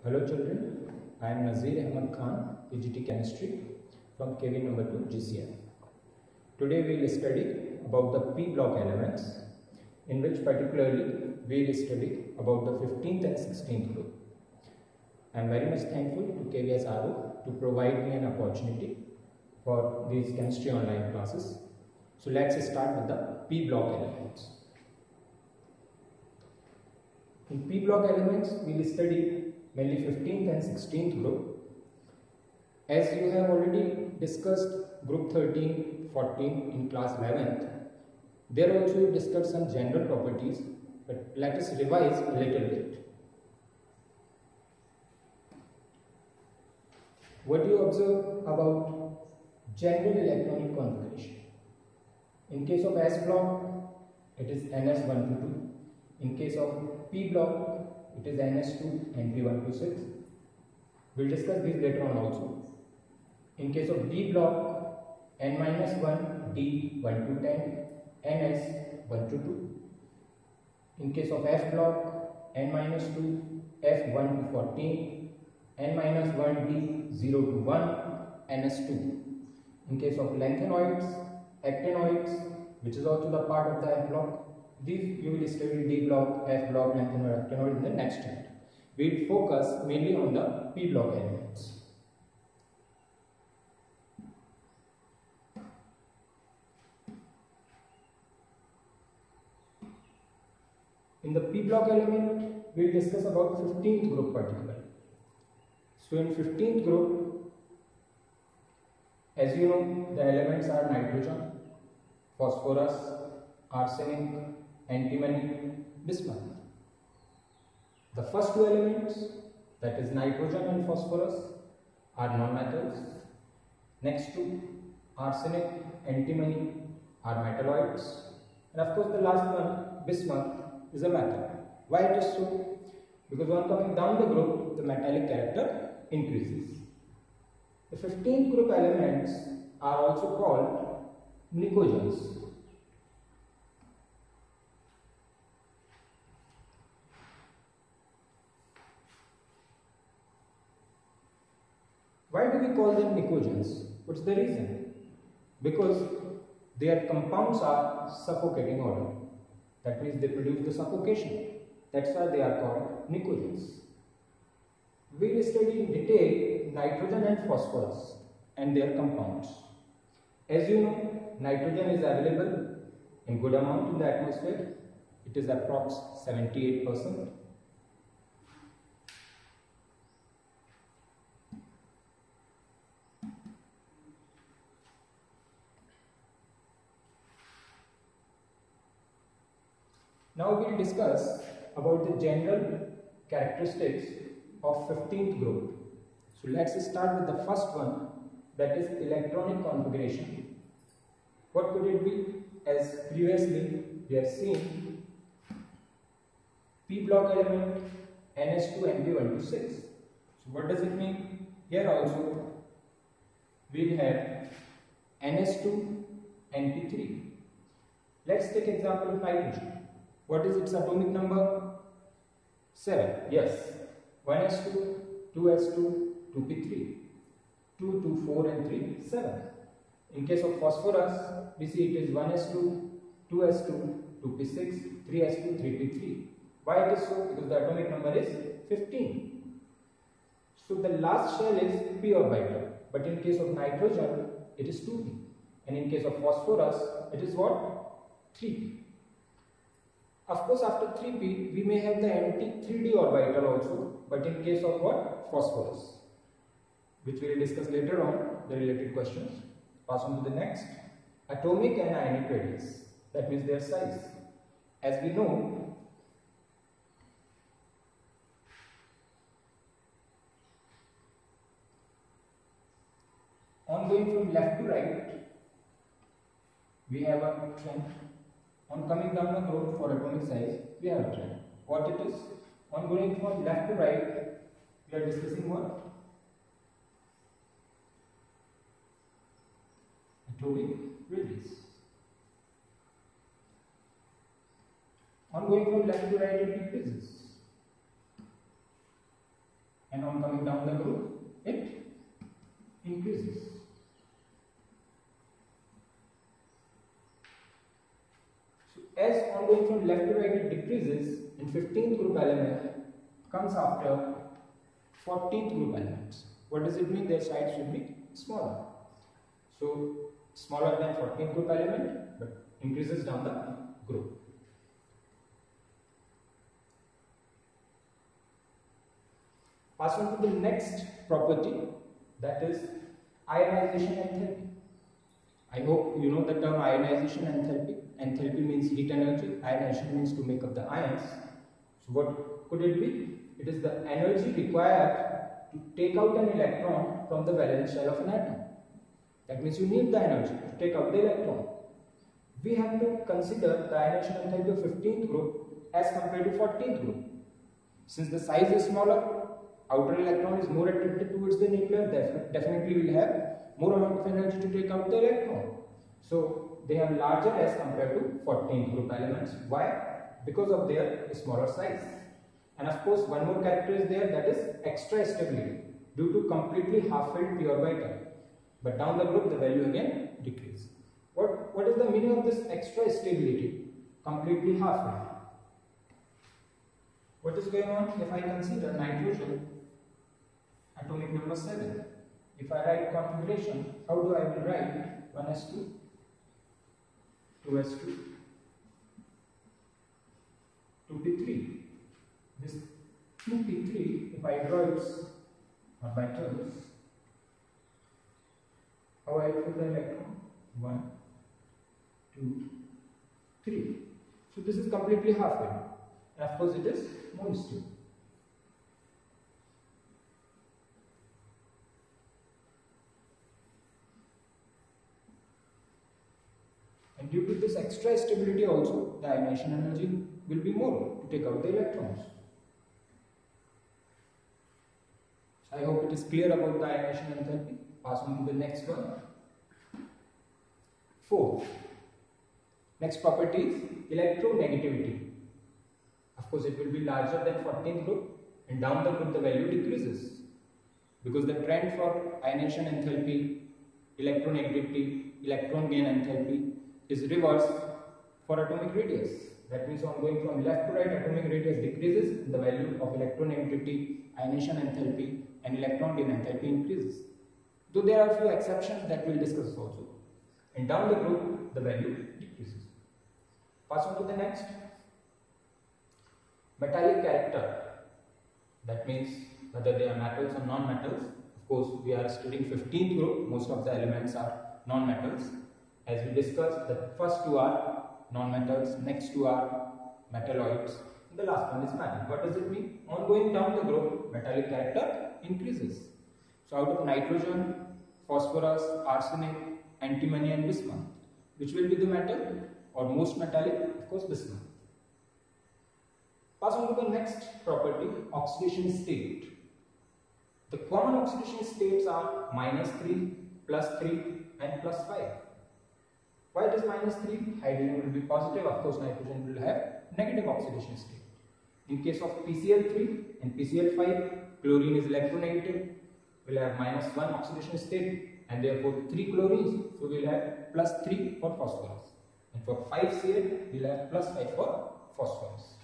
Hello children, I am Nazir Ahmed Khan, PGT Chemistry from KV number 2 GCM. Today we will study about the P block elements, in which particularly we will study about the 15th and 16th group. I am very much thankful to KVS RO to provide me an opportunity for these chemistry online classes. So let's start with the P block elements. In P block elements we will study mainly 15th and 16th group. As you have already discussed group 13, 14 in class 11th, there also you discussed some general properties, but let us revise a little bit. What do you observe about general electronic configuration? In case of S block, it is NS122. In case of P block, it is NS2 NP126. We will discuss these later on also. In case of D block, N-1 D1 to 10 NS1 to 2. In case of F block, N-2 F1 to 14 N-1 D0 to 1 NS2. In case of lanthanoids, actinoids, which is also the part of the F block, these you will study D block, F block, lanthanoid, actinoid in the next unit. We will focus mainly on the P block elements. In the P block element, we will discuss about 15th group particularly. So in 15th group, as you know, the elements are nitrogen, phosphorus, arsenic, antimony, bismuth. The first two elements, that is nitrogen and phosphorus, are non-metals. Next two, arsenic, antimony, are metalloids. And of course the last one, bismuth, is a metal. Why it is so? Because when coming down the group, the metallic character increases. The 15th group elements are also called nicogens. Why do we call them nicogens? What's the reason? Because their compounds are suffocating order. That means they produce the suffocation. That's why they are called nicogens. We will study in detail nitrogen and phosphorus and their compounds. As you know, nitrogen is available in good amount in the atmosphere. It is approx 78%. Now we will discuss about the general characteristics of 15th group. So let's start with the first one, that is electronic configuration. What could it be? As previously we have seen, P block element NS2 NP126. So what does it mean? Here also we will have NS2 NP3. Let's take example of nitrogen. What is its atomic number? 7. Yes. 1s2, 2s2, 2p3. 2, 2, 4 and 3, 7. In case of phosphorus, we see it is 1s2, 2s2, 2p6, 3s2, 3p3. Why it is so? Because the atomic number is 15. So the last shell is p orbital. But in case of nitrogen, it is 2p. And in case of phosphorus, it is what? 3p. Of course, after 3p, we may have the empty 3d orbital also, but in case of what? Phosphorus, which we will discuss later on, the related questions. Pass on to the next. Atomic and ionic radius, that means their size. As we know, on going from left to right, we have a trend. On coming down the road for atomic size, we have a trend. What it is? On going from left to right, we are discussing what? Atomic radius. On going from left to right, it decreases. going down the group, it increases. So as on going from left to right, it decreases, and 15th group element comes after 14th group elements. What does it mean? Their size should be smaller. So smaller than 14th group element, but increases down the group. Pass on to the next property, that is ionization enthalpy. I hope you know the term ionization enthalpy. Enthalpy means heat energy, ionization means to make up the ions. So what could it be? It is the energy required to take out an electron from the valence shell of an atom. That means you need the energy to take out the electron. We have to consider the ionization enthalpy of 15th group as compared to 14th group. Since the size is smaller, outer electron is more attracted towards the nucleus, definitely will have more amount of energy to take out the electron. So they have larger as compared to 14th group elements. Why? Because of their smaller size. And of course, one more character is there, that is extra stability due to completely half-filled pure white atom. But down the group, the value again decreases. What is the meaning of this extra stability? Completely half-filled. What is going on if I consider nitrogen atomic number 7? If I write configuration, how do I will write 1s2, 2s2, 2p3. This 2p3, if I draw its orbitals, how I fill the electron? 1, 2, 3. So this is completely half-filled. And of course it is more stable. And due to this extra stability also, the ionization energy will be more to take out the electrons. So I hope it is clear about the ionization enthalpy. Pass on to the next one. 4. Next property is electronegativity. Of course, it will be larger than 14th group, and down the group the value decreases because the trend for ionization enthalpy, electronegativity, electron gain enthalpy is reversed for atomic radius. That means on going from left to right, atomic radius decreases, and the value of electronegativity, ionization enthalpy, and electron gain enthalpy increases. Though there are few exceptions that we will discuss also. And down the group, the value decreases. Pass on to the next. Metallic character. That means whether they are metals or non-metals. Of course, we are studying 15th group. Most of the elements are non-metals. As we discussed, the first two are non-metals, next two are metalloids, and the last one is metal. What does it mean? On going down the group, metallic character increases. So out of nitrogen, phosphorus, arsenic, antimony and bismuth, which will be the metal or most metallic? Of course, bismuth. Pass on to the next property, oxidation state. The common oxidation states are -3, +3 and +5. Why it is -3? Hydrogen will be positive, of course nitrogen will have negative oxidation state. In case of PCl3 and PCl5, chlorine is electronegative, will have -1 oxidation state, and therefore 3 chlorines, so we will have +3 for phosphorus. And for 5Cl, we will have +5 for phosphorus.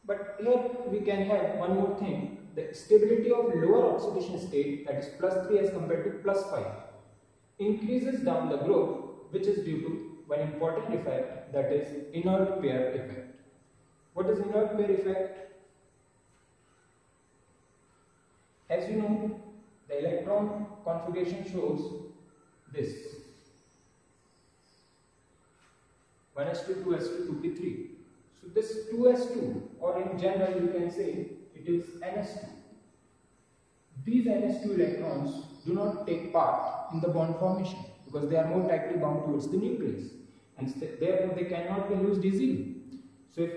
But here we can have one more thing, the stability of lower oxidation state, that is +3 as compared to +5, increases down the group, which is due to one important effect, that is inert pair effect. What is inert pair effect? As you know, the electron configuration shows this 1s2, 2s2, 2p3. So this 2s2, or in general you can say it is ns2. These ns2 electrons do not take part in the bond formation because they are more tightly bound towards the nucleus, and therefore they cannot be used easily. So if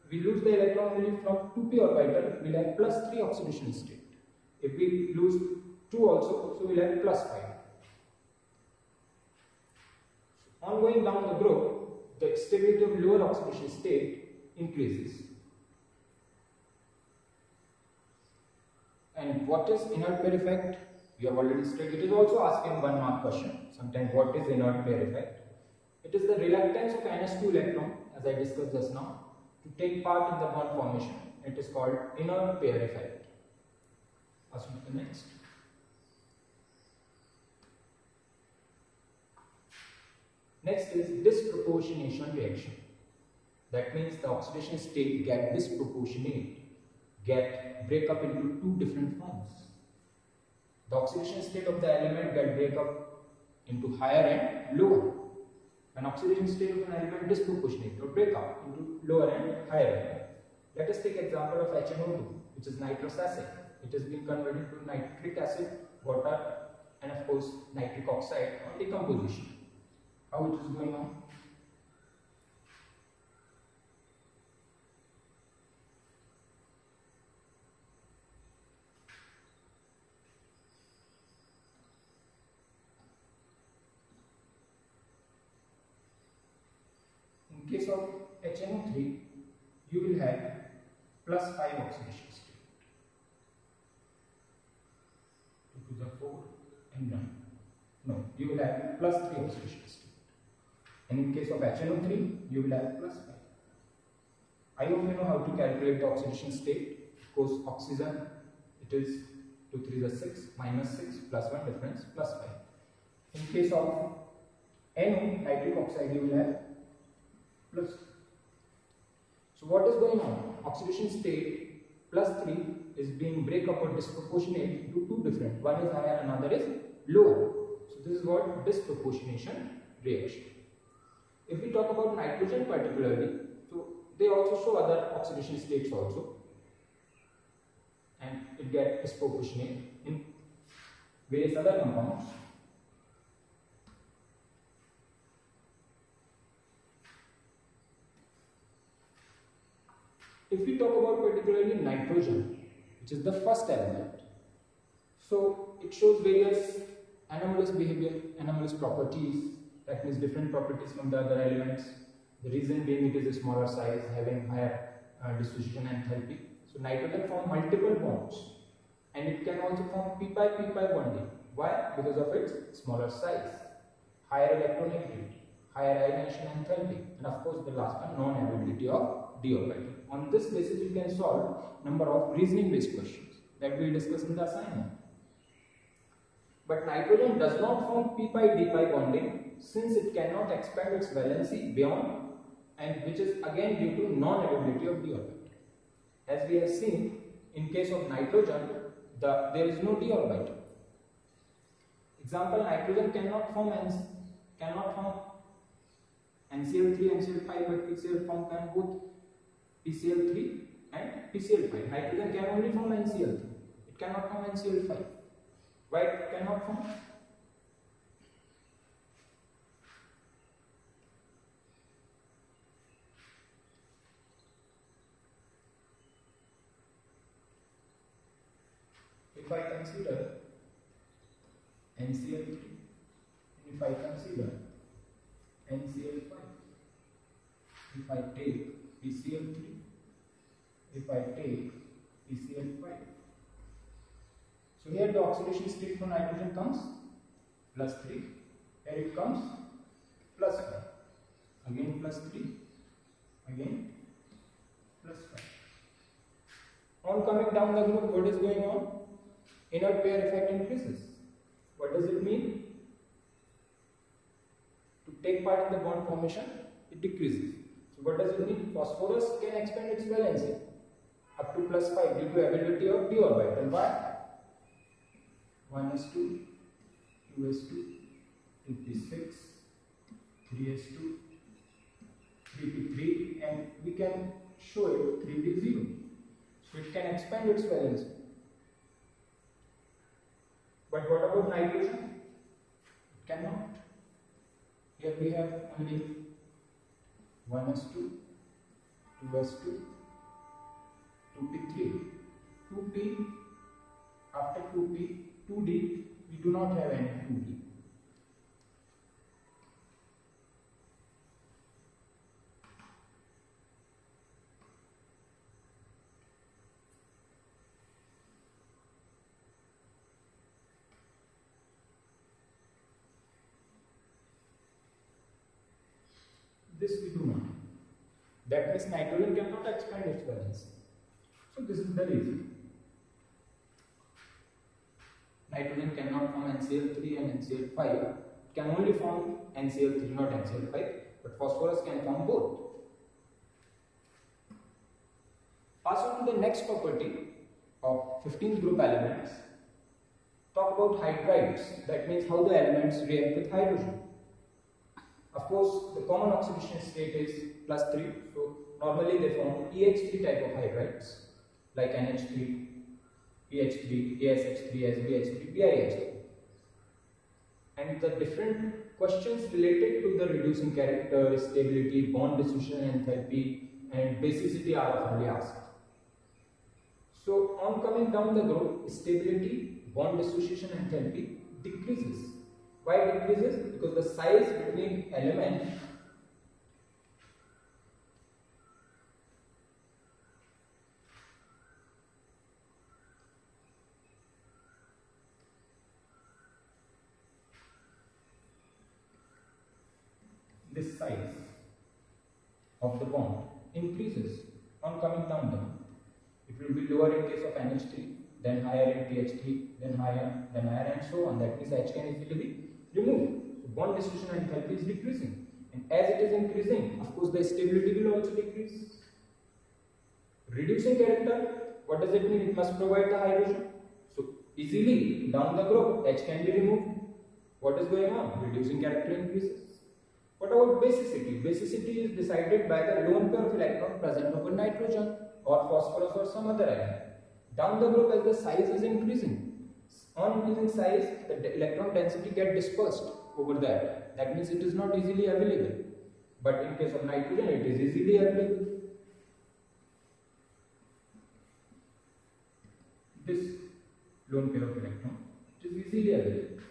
we lose the electron only from 2p orbital, we will have +3 oxidation state. If we lose 2 also, so we will have +5. On going down the group, the stability of lower oxidation state increases. And what is inert pair effect? We have already studied. It is also asked in 1 mark question. Sometimes what is inert pair effect? It is the reluctance of NS2 electron, as I discussed just now, to take part in the bond formation. It is called inert pair effect. Let's move to the next. Next is disproportionation reaction. That means the oxidation state get disproportionate, break up into two different forms. The oxidation state of the element break up into higher and lower. When oxidation state of an element disproportionate or break up into lower and higher element. Let us take example of HNO2, which is nitrous acid. It has been converted to nitric acid, water, and of course nitric oxide on decomposition. How it is going on? In case of HNO3, you will have +5 oxidation state. 2 to the 4 and 1. No, you will have +3 oxidation state. And in case of HNO3, you will have +5. I hope you know how to calculate the oxidation state. Of course, oxygen, it is 2 3 is 6, -6, +1 difference, +5. In case of NO, nitric oxide, you will have +2. So what is going on? Oxidation state +3 is being break up or disproportionate to two different. One is higher, another is lower. So this is what disproportionation reaction. If we talk about nitrogen particularly, so they also show other oxidation states also, and it gets disproportionate in various other compounds. If we talk about particularly nitrogen, which is the first element, so it shows various anomalous behavior, anomalous properties, that means different properties from the other elements. The reason being it is a smaller size, having higher dissociation enthalpy. So nitrogen forms multiple bonds, and it can also form p pi bonding. Why? Because of its smaller size, higher electronegativity, higher ionization enthalpy, and of course the last one, non-availability of d orbital. On this basis, you can solve number of reasoning-based questions that we discussed in the assignment. But nitrogen does not form p pi d pi bonding, since it cannot expand its valency beyond, and which is again due to non-availability of d orbital. As we have seen, in case of nitrogen, there is no d orbital. Example: nitrogen cannot form NCl3, NCl5, but PCl form can both PCl3 and PCl5. Nitrogen can only form NCl3. It cannot form NCl5. Why it cannot form? If I consider NCl3, and if I consider NCl5, if I take PCl3, if I take PCl5, so here the oxidation state for nitrogen comes +3, here it comes +5, again +3, again +5. On coming down the group, what is going on? Inert pair effect increases. What does it mean? To take part in the bond formation, it decreases. So what does it mean? Phosphorus can expand its valency up to +5 due to availability of d orbital. Why? 1s2, 2s2, 2p6, 3s2, 3p3, and we can show it 3p0. So it can expand its valency. But what about nitrogen? It cannot. Here we have only 1s2, 2s2, 2p3, 2p, after 2p, 2d, we do not have any 2d. This we do not. That means nitrogen cannot expand its valency. So this is the reason. Nitrogen cannot form NCl3 and NCl5. It can only form NCl3, not NCl5. But phosphorus can form both. Pass on to the next property of 15th group elements. Talk about hydrides. That means how the elements react with hydrogen. Of course, the common oxidation state is +3. So normally they form EH3 type of hydrides like NH3, PH3, ASH3, SbH3, BiH3. And the different questions related to the reducing character, stability, bond dissociation enthalpy, and basicity are often asked. So on coming down the group, stability, bond dissociation enthalpy decreases. Why it decreases? Because the size between element this size of the bond increases on coming down the group. It will be lower in case of NH3, then higher in PH3, then higher, and so on. That means H can easily be removed. So bond dissociation enthalpy is decreasing. And as it is increasing, of course the stability will also decrease. Reducing character, what does it mean? It must provide the hydrogen. So easily down the group, H can be removed. What is going on? Reducing character increases. What about basicity? Basicity is decided by the lone pair of electron present over nitrogen or phosphorus or some other element. Down the group, as the size is increasing, on increasing size, the electron density gets dispersed over the atom. That means it is not easily available. But in case of nitrogen, it is easily available. This lone pair of electron, it is easily available.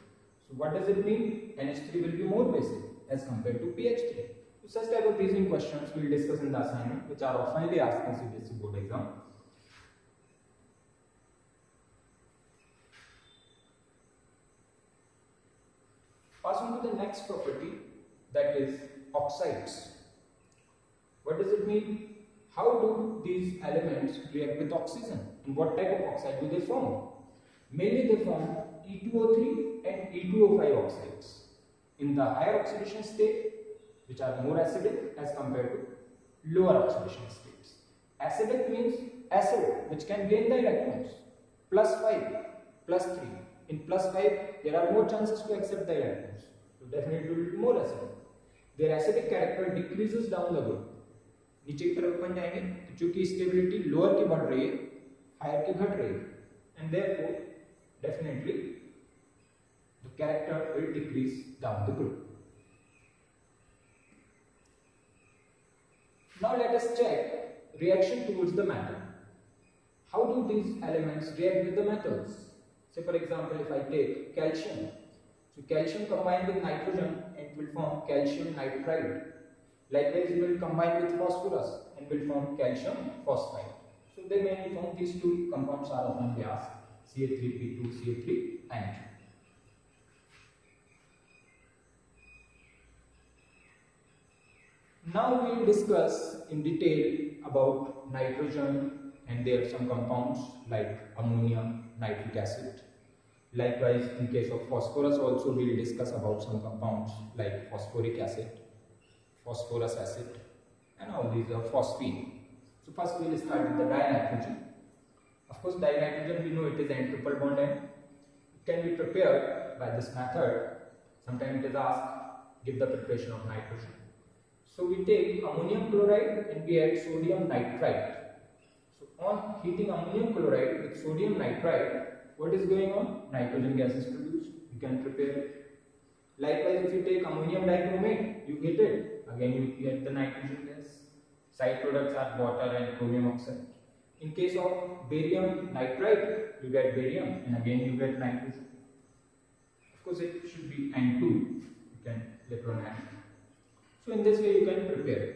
So what does it mean? NH3 will be more basic as compared to PH3. So such type of reasoning questions we will discuss in the assignment, which are oftenly asked in CBSE board exam. Pass on to the next property, that is oxides. What does it mean? How do these elements react with oxygen? And what type of oxide do they form? Mainly they form E2O3 and E2O5 oxides. In the higher oxidation state, which are more acidic as compared to lower oxidation states. Acidic means acid which can gain the electrons, +5, +3. In +5, there are more chances to accept the electrons. So definitely it will be more acidic. Their acidic character decreases down the group. नीचे की तरफ बन जाएंगे तो चूंकि stability lower की बढ़ रही है, हायर की घट रही है, and therefore definitely the character will decrease down the group. Now let us check reaction towards the metal. How do these elements react with the metals? Say for example, if I take calcium, so calcium combined with nitrogen and will form calcium nitride. Likewise, it will combine with phosphorus and will form calcium phosphide. So they mainly form these two compounds are often asked, Ca3P2, Ca3, Now we will discuss in detail about nitrogen, and there are some compounds like ammonia, nitric acid. Likewise, in case of phosphorus also we will discuss about some compounds like phosphoric acid, phosphorus acid, and all these are phosphine. So first we will start with the dinitrogen. Of course, dinitrogen we know it is N triple bond N. It can be prepared by this method. Sometimes it is asked, give the preparation of nitrogen. So we take ammonium chloride and we add sodium nitrite. So on heating ammonium chloride with sodium nitrite, what is going on? Nitrogen gas is produced. You can prepare it. Likewise, if you take ammonium dichromate, you heat it. Again, you get the nitrogen gas. Side products are water and chromium oxide. In case of barium nitride, you get barium and again you get nitrogen. Of course, it should be N2. You can later on add. So in this way you can prepare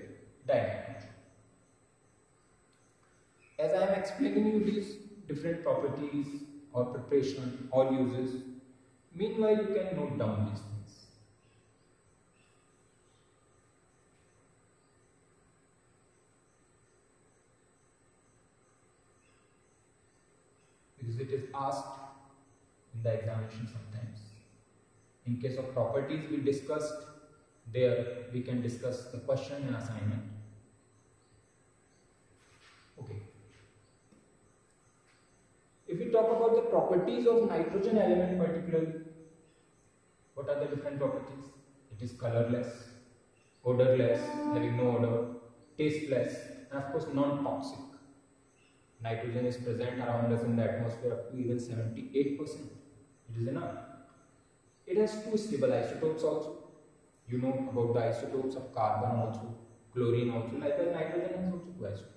dinitrogen. As I am explaining you these different properties or preparation or uses, meanwhile you can note down these things. it is asked in the examination sometimes. In case of properties we discussed, there we can discuss the question and assignment. Okay. If we talk about the properties of nitrogen element particularly, what are the different properties? It is colorless, odorless, having no odor, tasteless, and of course non-toxic. Nitrogen is present around us in the atmosphere up to even 78%. It is enough. It has two stable isotopes also. You know about the isotopes of carbon also, chlorine also, likewise nitrogen has also two isotopes.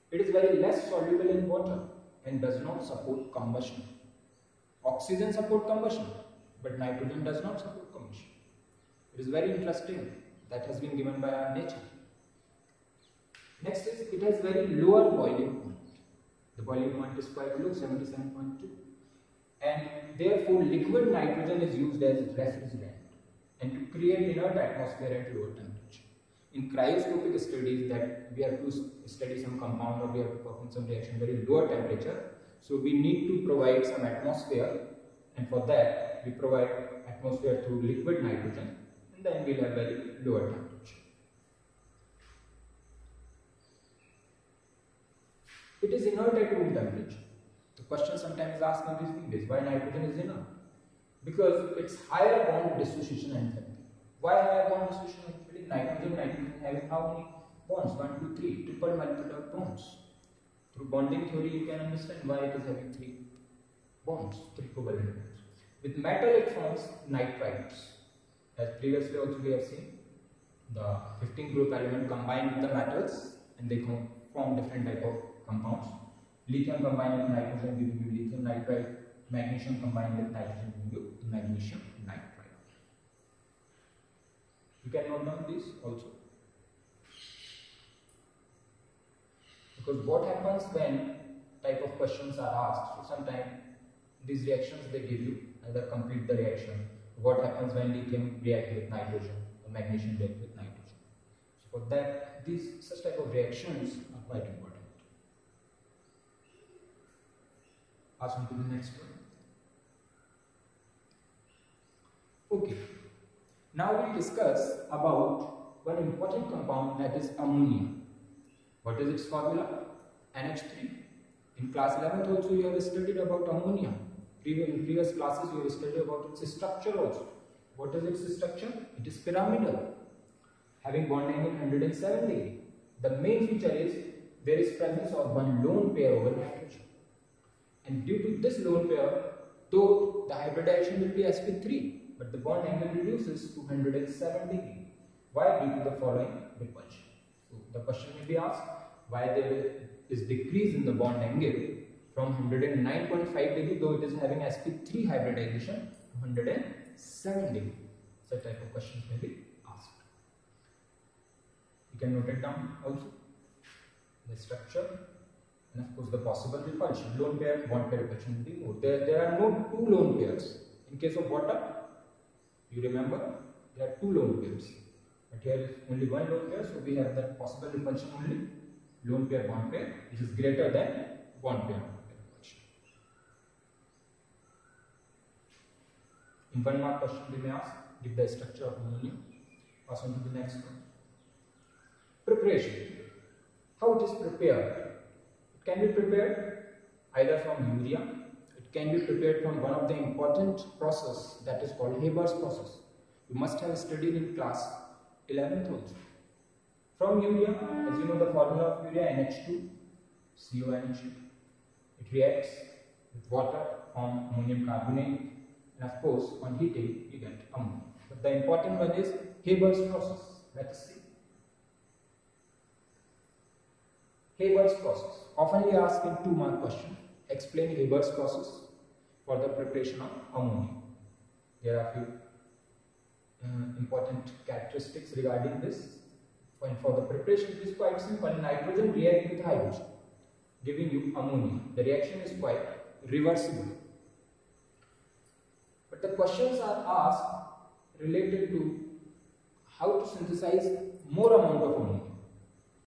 It is very less soluble in water and does not support combustion. Oxygen support combustion, but nitrogen does not support combustion. It is very interesting. That has been given by our nature. Next is, it has very lower boiling point. The boiling point is quite low, 77.2. And therefore, liquid nitrogen is used as refrigerant and to create inert atmosphere at lower temperature. In cryoscopic studies, that we have to study some compound or we have to perform some reaction very lower temperature. So we need to provide some atmosphere, and for that we provide atmosphere through liquid nitrogen, and then we'll have very lower temperature. It is inert at room temperature. The question sometimes asked in this thing is why nitrogen is inert? Because it's higher bond dissociation enthalpy. Why higher bond dissociation enthalpy? Nitrogen having how many bonds? 1, 2, 3, triple molecular bonds. Through bonding theory, you can understand why it is having 3 bonds, 3 covalent bonds. With metal, it forms nitrides. As previously also we have seen, the 15 group element combine with the metals and they form different type of compounds. Lithium combined with nitrogen giving you lithium nitride. Magnesium combined with nitrogen giving you magnesium nitride. You can note down this also. Because what happens when type of questions are asked, so sometimes these reactions they give you, either complete the reaction. What happens when lithium react with nitrogen or magnesium react with nitrogen? So for that, these such type of reactions are quite important. Pass on to the next one. Okay. Now we'll discuss about one important compound, that is ammonia. What is its formula? NH3. In class 11th also you have studied about ammonia. In previous classes you have studied about its structure also. What is its structure? It is pyramidal, having bond angle 170. The main feature is there is presence of one lone pair over nitrogen. And due to this lone pair, though the hybridization will be sp3, but the bond angle reduces to 170. Why? Due to the following repulsion. So the question may be asked, why there is decrease in the bond angle from 109.5 degree, though it is having sp3 hybridization, to 107 degree. Such type of questions may be asked. You can note it down also. The structure and of course the possible repulsion. Lone pair, bond pair repulsion will be more. There are no 2 lone pairs. In case of water, you remember there are 2 lone pairs. But here is only 1 lone pair, so we have that possible repulsion only. Lone pair, bond pair, which is greater than bond pair repulsion. In 1 mark question we may ask, give the structure of ammonia. Pass on to the next one. Preparation. How it is prepared? It can be prepared either from urea. It can be prepared from one of the important process that is called Haber's process. You must have studied in class 11th also. From urea, as you know the formula of urea, NH2, CONH2. It reacts with water, form ammonium carbonate, and of course on heating you get ammonia. But the important one is Haber's process. Let us see. Haber's process. Oftenly asked in 2 mark question. Explain Haber's process for the preparation of ammonia. There are few important characteristics regarding this. And for the preparation it is quite simple. Nitrogen reacts with hydrogen, giving you ammonia. The reaction is quite reversible. But the questions are asked related to how to synthesize more amount of ammonia.